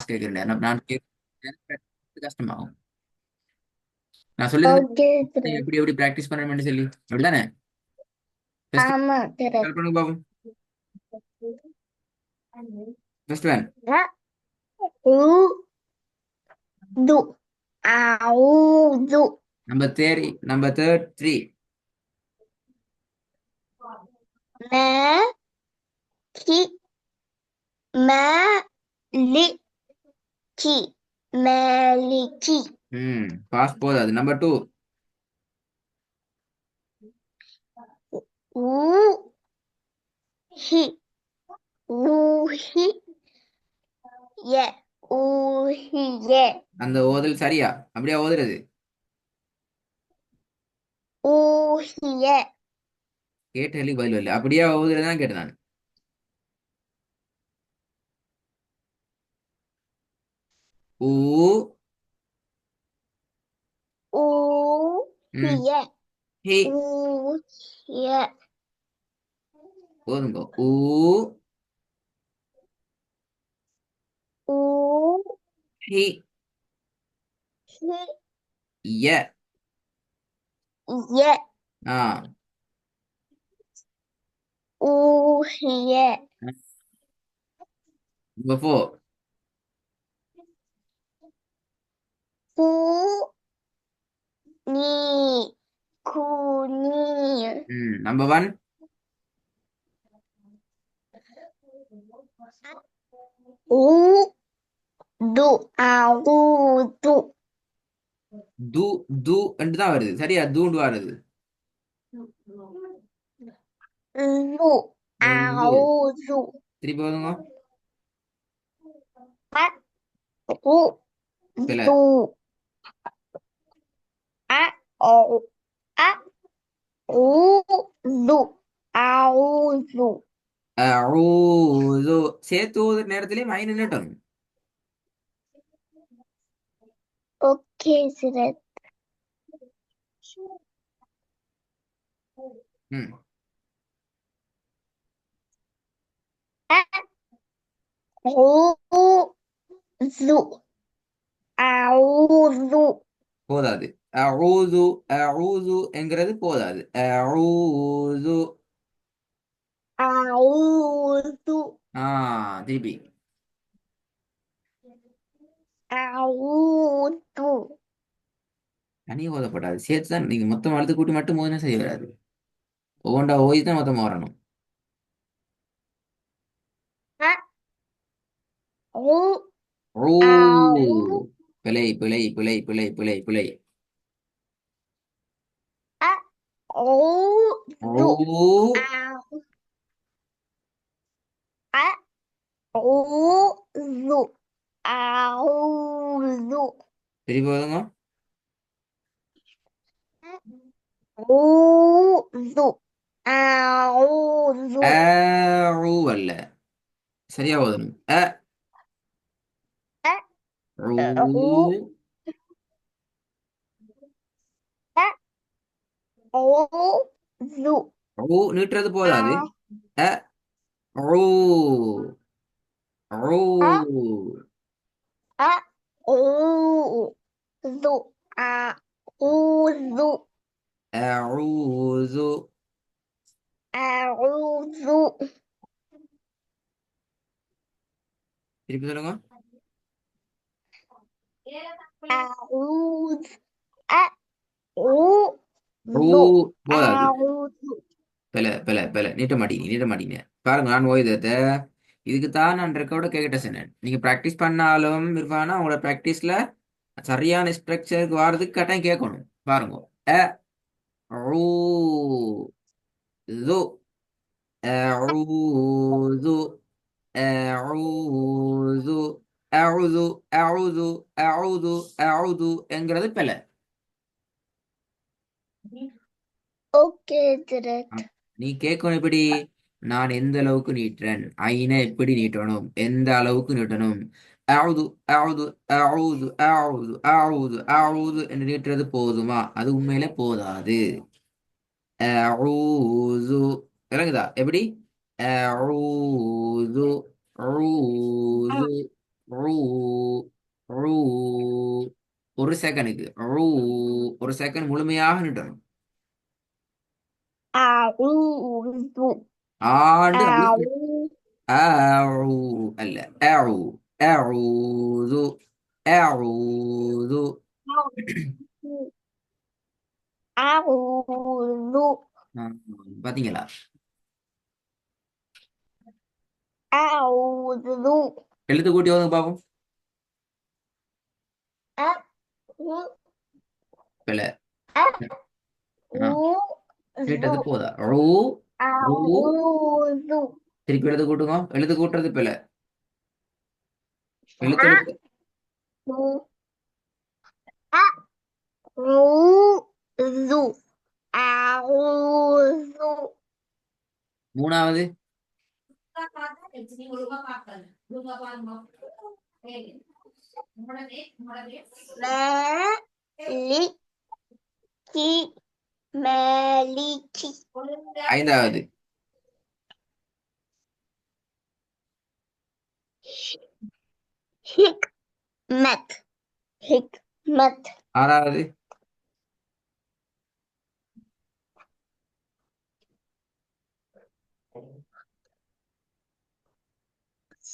கேட்கிறேன். நான் கேட்க கஷ்டமாகும். நான் சொல்லி ஓகே நீங்க திரத். எப்படி எப்படி பிராக்டிஸ் பண்ணணும்னு சொல்லி அப்படிதானே? ஃபர்ஸ்ட் ஆமா கால் திரத். பண்ணுங்க பாப்போம். First one. அ உ து ஆவுது நம்பர் தேர்ட் த்ரீ. ம கி ம லி கி மேலிக்கி பாஸ் போதாது. Number two. ஊ ஹி ஊஹி ய ஊஹிய அந்த ஓதல் சரியா? அப்படியா ஓதுறது? ஊஹிய கேட்டதுக்கு பதில் இல்லை. அப்படியா ஓதுறதுதான் கேட்டேன் நான். ஊ ம் ஊஹிய ஹி ஊஹிய போதுங்க. ஊ ஊ ஹி ஹி ய. ய ஆ ஊஹிய நம்பர் ஃபோர். கூ நீ கூனி நம்பர் ஒன். ஊ து ஆவுது து து என்று தான் வருது. சரியா? தூண்டு வருது. து து ஆவுது திருப்பி போதுங்க. அ உ பிள்ளை. து அ ஓ அ ஊ து ஆவுது அஊது சேர்த்து ஓதுற நேரத்திலே மை நின்னுட்டணும். ஓகே சிரத். ம் அ ஊ து ஆவுது போதாது. அஊது அஊது என்கிறது போதாது. அஊது. ஆவுது திருப்பி. ஆவுது தனியாக ஓதப்படாது. சேர்த்து தான் நீங்க மொத்தம் அழுத்து கூட்டி மட்டும் ஓதுனா செய்ய வராது. ஒவ்வொன்றா ஓதி தான் மொத்தம் வரணும். அ ஊ ஊ ஆவு பிழை பிழை பிழை பிழை பிழை பிழை. அ ஊது ஊ ஆவு அ ஊது ஆவுது திருப்பி ஓதுங்க. ஊது ஆவுது ஊ அல்ல. சரியா ஓதணும். அ ஊ ஊ அ ஊது ஊ நீட்டுறது ஆ போதாது. அ ஊ அ ஊ அ ஊது ஆவுது அஊது. أعوذ திருப்பி சொல்லுங்க. أعوذ ஊ أعوذ போதாது. أعوذ பெல நீட்ட மாட்டீங்க பாருங்க. நான் ஓய்தத இதுக்கு தான் நான் ரெக்கார்ட கேட்ட சொன்னேன். நீங்க பிராக்டிஸ் பண்ணாலும் இருப்பானா உங்களோட பிராக்டிஸ்ல சரியான ஸ்ட்ரக்சருக்கு வாரதுக்கு கட்டாயம் கேட்கணும். பாருங்க. அ ஊ து அஊது அஊது அஊது அஊது அஊது அஊது என்கிறது பெல. ஓகே திரத். நீ கேட்கணும் எப்படி? நான் எந்த அளவுக்கு நீட்டுறேன், ஐனை எப்படி நீட்டணும், எந்த அளவுக்கு நீட்டணும். அவுது அவுது அவுது அவுது அவுது அவுது என்று நீட்டுறது போதுமா? அது உண்மையிலே போதாது. அவுது விளங்குதா எப்படி? அவுது அ அவுது ரூ ரூ ஒரு செகண்டுக்கு ரூ ஒரு செகண்ட் முழுமையாக நிட்டணும். அவுது ஆண்டு அல்ல அவு ஆஉ அல்ல அஉ அஊது அஊது அவுது பாத்தீங்களா? அவுது எழுத்து கூட்டி வந்து பாப்போம். அவு பிள்ளை. ஆ, அவுது நீட்டது போதா? ரூ ரூ அவுது திருப்பி எழுத்து கூட்டுங்க. எழுத்து கூட்டுறது பிள்ளை. எழுத்து எழுத்து அவு அவுது அவுது மூணாவது மேலிக்கி மேலிக்கி ஐந்தாவது ஹிக்மத் ஹிக்மத் ஆறாவது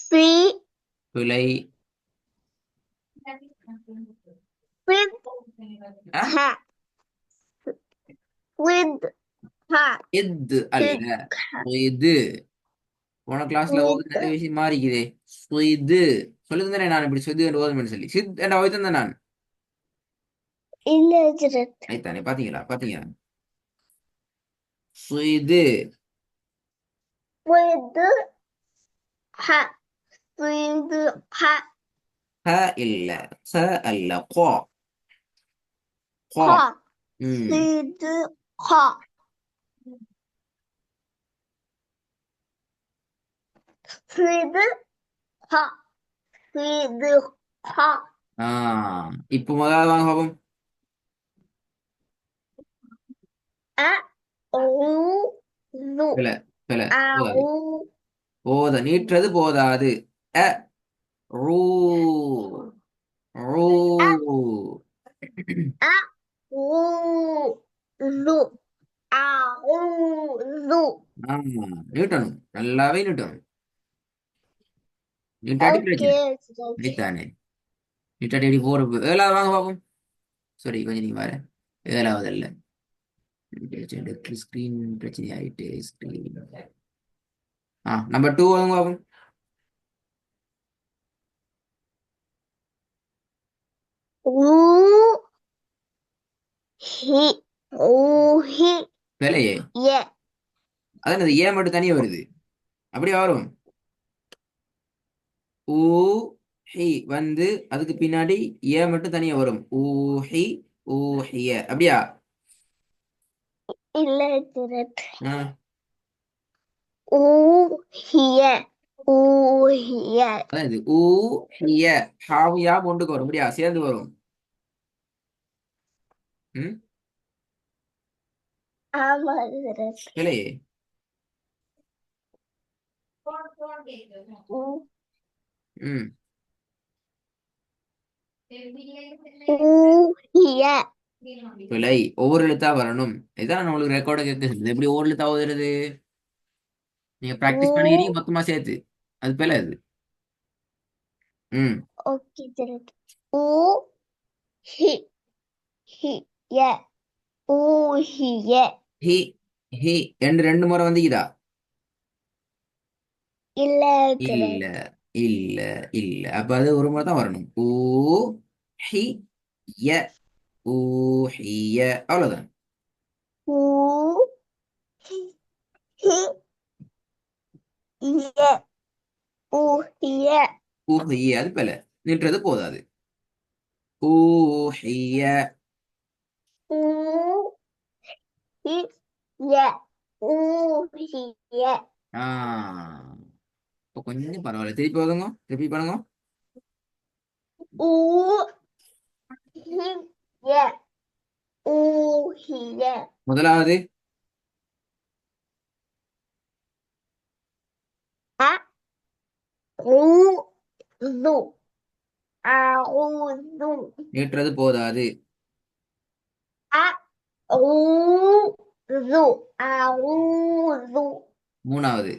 சி பிழை. with ah? ha with ha இது அல்ல இது. போன கிளாஸ்ல with ஓது நிறைய விஷயம் மாறிக்குதே. இது சொல்லுங்க தானே நான் இப்படி சொது ஓதுமேன்னு சொல்லி சித் என்ற ஓய்தான் தான் நான். illiterate ஐத்தானே பாத்தீங்களா பாத்தீங்களா? இது with ha with ha ஹ இல்ல ச அல்ல கோ கோ. ha ம் with ha with ha with ha ஆ இப்போ முதல்ல வாங்க பாப்போம். a u lu பிழை பிழை a போதாது. u நீட்டுறது போதாது. அ ரூ ரூ a a u lu a u lu ஆமா நீட்டணும், நல்லாவே நீட்டணும். நீட்டாட்டி பிரச்சனை. okay நீத்தானே நீட்டாட்டி அடி போறது. ஏழாவது வாங்க பாப்போம். சாரி கொஞ்சம் நீங்க வேற ஏழாவது அல்ல. ஸ்கிரீன் பிரச்சனை ஆயிட்டு ஸ்கிரீன். நம்பர் 2 வாங்க பாப்போம். u he u he வேலையே yeah அதான் அது ஏன் மட்டும் தனியா வருது. அப்படியே வரும். ஊ ஹி வந்து அதுக்கு பின்னாடி ஏ மட்டும் தனியா வரும். ஊஹி ஊஹிய அப்படியா? illiterate ah, u here u here அதான் இது ஊ ஹிய ஹாவியா கொண்டுக்கு வரும். அப்படியா சேர்ந்து வரும். ம் ஆமா illiterate இல்லையே. u ம் u here பிழை. ஒவ்வொரு எழுத்தா வரணும். இதான் நான் உங்களுக்கு ரெக்கார்டை கேட்க எப்படி ஒவ்வொரு எழுத்தா ஓதுறது. நீங்க பிராக்டிஸ் u பண்ணிக்கிறீங்க மொத்தமா சேர்த்து. அது பிழை அது. ம் okay illiterate u he yeah u here he he ரெண்டு ரெண்டு முறை வந்துக்குதா? இல்ல illiterate இல்ல இல்ல. அப்ப அது ஒரு முறை தான் வரணும். ஊ ஹி ய ஊஹிய அவ்வளவுதான். u he yeah u here ஊஹிய அது பிழை. நின்றது போதாது. ஊஹிய u he yeah u here ஆ இப்போ கொஞ்சம் பரவாயில்ல. திருப்பி போதுங்க, திருப்பி பண்ணுங்க. u he yeah u here முதலாவது a u lu أعوذ நீட்டுறது போதாது. أعوذ أعوذ மூணாவது.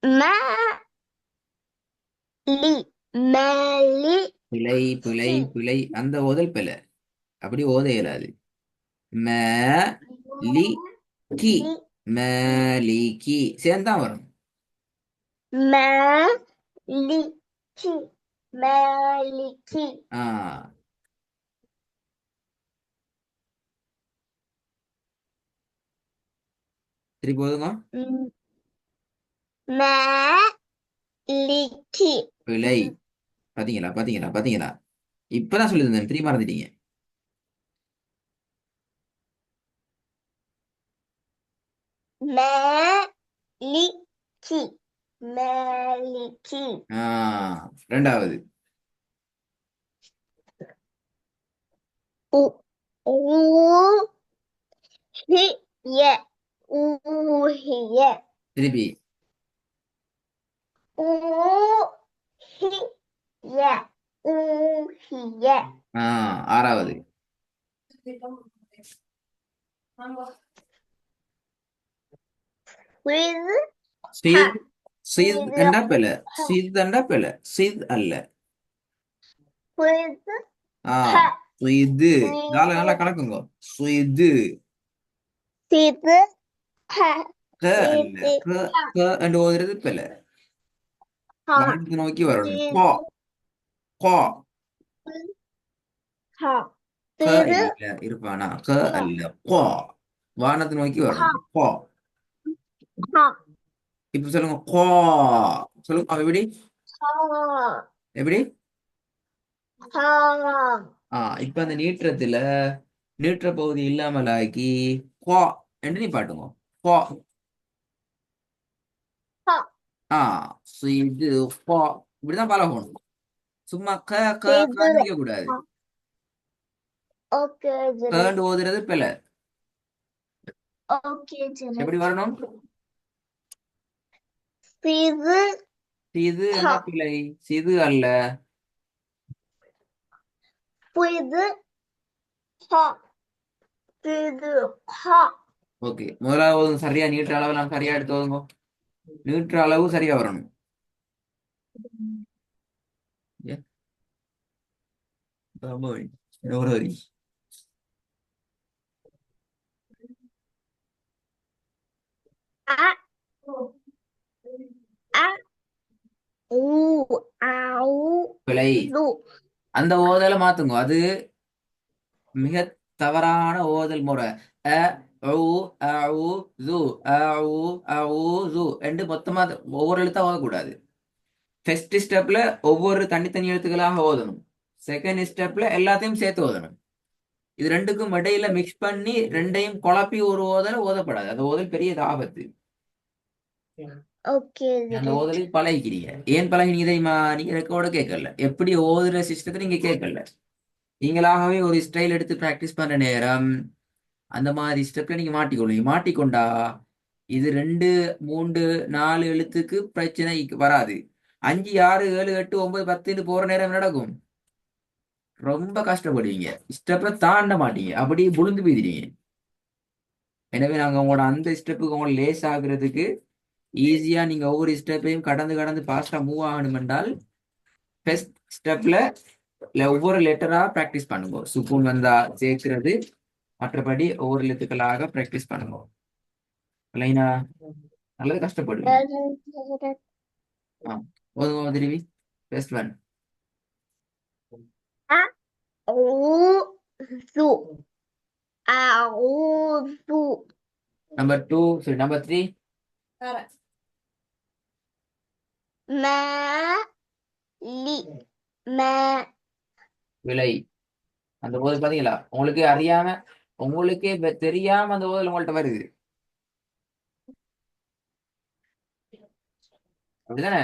ما لي مالك பிழை பிழை பிழை, அந்த ஓதல் பிழை. அப்படி ஓத இயலாது. ம லி கி, மலிகி சேர்ந்தான் வரும். مالك مالك ஆ, திருப்பி போதுங்க. مالك பிழை. பாத்தீங்களா பாத்தீங்களா பாத்தீங்களா? இப்பதான் சொல்லி தந்தேன், திரும்பி மறந்துட்டீங்க. مالك مالك ஆ, ரெண்டாவது. هي هي திருப்பி. هي هي ஆ, ஆறாவது. with சித் சித் என்றா பிழை. சித் என்றா பிழை. சித் அல்ல. with ஆ, இது நாளை நல்லா கணக்குங்க. இது with க அல்ல. க க என்று ஓதுறது பிழை. வானத்தை நோக்கி வரணும். கோ கோ. க இல்ல இருப்பானா? க அல்ல, கோ. வானத்தை நோக்கி வரணும். கோ. இப்ப சொல்லுங்க கோ. சொல்லுங்க அவ எப்படி? எப்படி? இப்ப அந்த நீற்றத்துல நீற்ற பகுதி இல்லாமல் ஆக்கி கோ என்று நீ பாட்டுங்க. கோ. ஆ, இது கோ. இப்படிதான் பழகணும். சும்மா க க கன்னு நிக்க கூடாது. கண்டு ஓதுறது பிழை. எப்படி வரணும்? சிது என்ன பிழை? சிது அல்ல. ஓகே, முதலாவது சரியா நீற்ற அளவு நான் சரியா எடுத்து ஓதுங்க. நீற்ற அளவு சரியா வரணும். ஏ, ஆமா, எவ்வளவு வரி? பிழை. அந்த ஓதலை மாத்துங்க. அது மிக தவறான ஓதல் முறை. அ உ அ உ து அ உ அ உ து என்று மொத்தமா ஒவ்வொரு எழுத்தா ஓதக்கூடாது. ஃபர்ஸ்ட் ஸ்டெப்ல ஒவ்வொரு தனித்தனி எழுத்துக்களாக ஓதணும். செகண்ட் ஸ்டெப்ல எல்லாத்தையும் சேர்த்து ஓதணும். இது ரெண்டுக்கும் இடையில மிக்ஸ் பண்ணி ரெண்டையும் குழப்பி ஒரு ஓதலை ஓதப்படாது. அந்த ஓதல் பெரிய ஆபத்து. அந்த ஓதலுக்கு பழகிக்கிறீங்க. ஏன் பழகினீங்க தெரியுமா? நீங்க ரெக்கார்ட கேட்கல, எப்படி ஓதுற சிஸ்டத்தை நீங்க கேட்கல. நீங்களாகவே ஒரு ஸ்டைல் எடுத்து பிராக்டிஸ் பண்ற நேரம் அந்த மாதிரி ஸ்டெப்ல நீங்க மாட்டிக்கொள்ளுங்க. மாட்டிக்கொண்டா இது 2 3 4 எழுத்துக்கு பிரச்சனை வராது. 5 6 7 8 9 10 போற நேரம் என்ன நடக்கும்? ரொம்ப கஷ்டப்படுவீங்க. ஸ்டெப்பை தாண்ட மாட்டீங்க, அப்படி புழுந்து போயிடுவீங்க. எனவே நாங்க உங்களோட அந்த ஸ்டெப்புக்கு உங்களை லேஸ் ஆகுறதுக்கு ஈஸியா நீங்க ஒவ்வொரு ஸ்டெப்பையும் கடந்து கடந்து ஃபாஸ்டா மூவ் ஆகணும் என்றால் ஃபர்ஸ்ட் ஸ்டெப்ல ஒவ்வொரு லெட்டரா பிராக்டிஸ் பண்ணுங்க. சுக்கூன் வந்தா சேர்க்கிறது, மற்றபடி ஒவ்வொரு எழுத்துக்களாக பிராக்டிஸ் பண்ணுங்க. லைனா நல்லது கஷ்டப்படுவீங்க. ஓதுங்க திரும்பி. First one. நம்பர் 2, சரி நம்பர் 3. விலை. அந்த ஓதல் பாத்தீங்களா? உங்களுக்கு அறியாம, உங்களுக்கே தெரியாம அந்த ஓதல் உங்கள்ட்ட வருது. அப்படிதானே?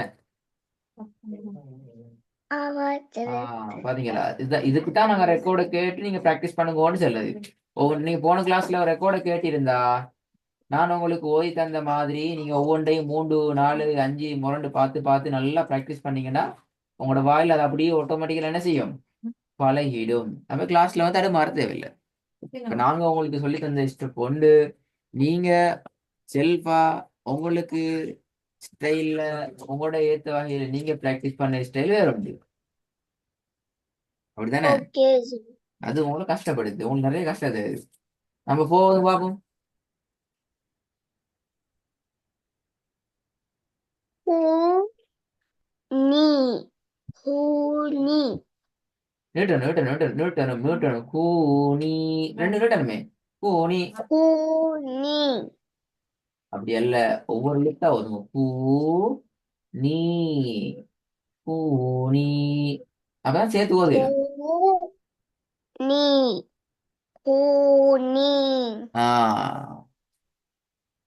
பாத்தீங்களா? இதுக்குதான் நாங்க ரெக்கார்டை கேட்டு நீங்க பிராக்டிஸ் பண்ணுங்கன்னு சொல்லுது. நீங்க போன கிளாஸ்ல ரெக்கார்டை கேட்டிருந்தா நான் உங்களுக்கு ஓய் தந்த மாதிரி நீங்க ஒவ்வொன்றையும் 3 4 5 முரண்டு பார்த்து பார்த்து நல்லா ப்ராக்டிஸ் பண்ணீங்கன்னா உங்களோட வாயில் அது அப்படியே ஆட்டோமேட்டிக்கலா என்ன செய்யும், பழகிடும். நம்ம கிளாஸ்ல வந்து அது மாற தேவையில்லை. இப்ப நாங்க உங்களுக்கு சொல்லி தந்த ஸ்டெப் கொண்டு நீங்க செல்ஃபா உங்களுக்கு ஸ்டைல்ல உங்களோட ஏத்த வகையில நீங்க பிராக்டிஸ் பண்ண ஸ்டைல் வேற உண்டு. அப்படித்தானே? Okay sir. அது உங்களை கஷ்டப்படுது, உங்களுக்கு நிறைய கஷ்டம் தெரியுது. நம்ம போவது பார்ப்போம். ஹூ நீ ஹூ நீ நீட்டணும் நீட்டணும் நீட்டணும் நீட்டணும் நீட்டணும் கூனி, ரெண்டு நீட்டணுமே. கூனி. ஹூ நீ அப்படி அல்ல, ஒவ்வொரு எழுத்தா ஒதுங்க. கூ நீ கூனி, அப்பதான் சேர்த்து ஹூ ஓதிடும். நீ ஹூ நீ. ஆ,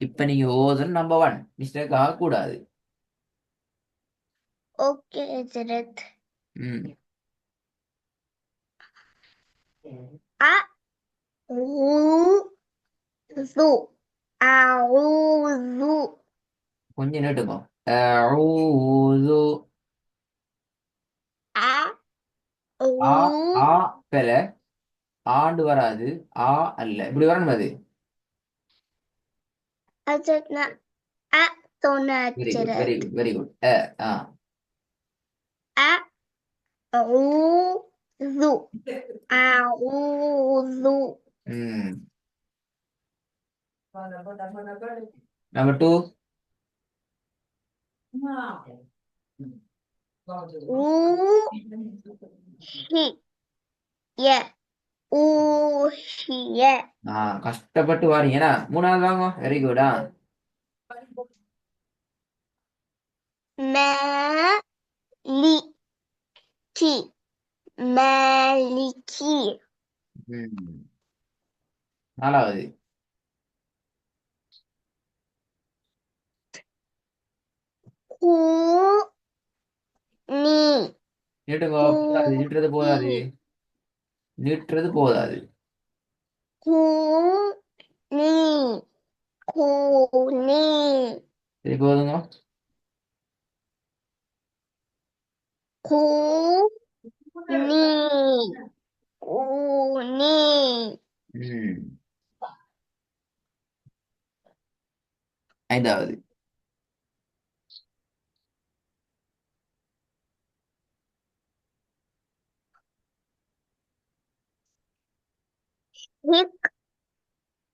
இப்ப நீங்க ஓதுன்னு நம்பர் ஒன் மிஸ்டேக் ஆகக்கூடாது. ஓகே ஹஜரத். ம். அ ஊ து அஊது. கொஞ்சம் நீட்டுங்க. அஊது. அ ஆ. ஊ. ஆ பெல, ஆண்டு வராது. ஆ அல்ல, இப்படி வரணும் அது. ஹஜரத் நான் அ சொன்ன வெரி குட் வெரி ஹஜரத். Good very good. ஆ. அ ஊது அஊது. ம். Number two. ஊ ஹி ய ஊஹிய. கஷ்டப்பட்டு வாரீங்க ஏன்னா மூணாவது வாங்க. வெரி குடா. மா லி கி மாலிகி. ம். நாலாவது. ஹூ நீ நீட்டுங்க, ஹூ போதாது, நீட்டுறது நீ போதாது, நீட்டுறது போதாது. ஹூ நீ ஹூ நீ சரி போதுங்க. ஹூ நீ ஹூ நீ. ம். ஐந்தாவது.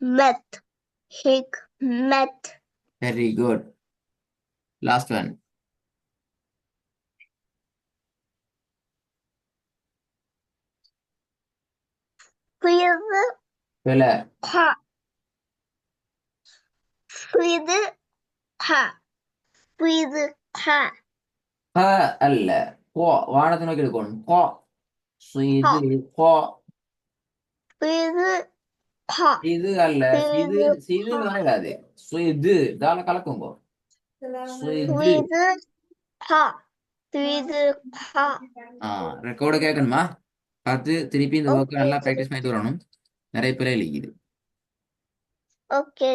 ஹிக்மத் ஹிக்மத். Very good. Last one. ஃபிது பில. ஹ ஃபிது ஹ ஃபிது ஹ ப அல்ல, போ. வானத்தை நோக்கி எடுக்கணும். போ. ஹ இது போ. ஃபிது ஹ இது அல்ல, இது ஃபிது இதுன்னு ஹ வராது. இது தால கலக்குங்க. இது. ஃபிது ஹ ஃபிது ஹ. ரெக்கார்டு கேட்கணுமா? பார்த்து திருப்பி இந்த ஒர்க் ஓகே நல்லா ப்ராக்டிஸ் பண்ணிட்டு வரணும். நிறைய பேர் எழுதிக்குது. ஓகே.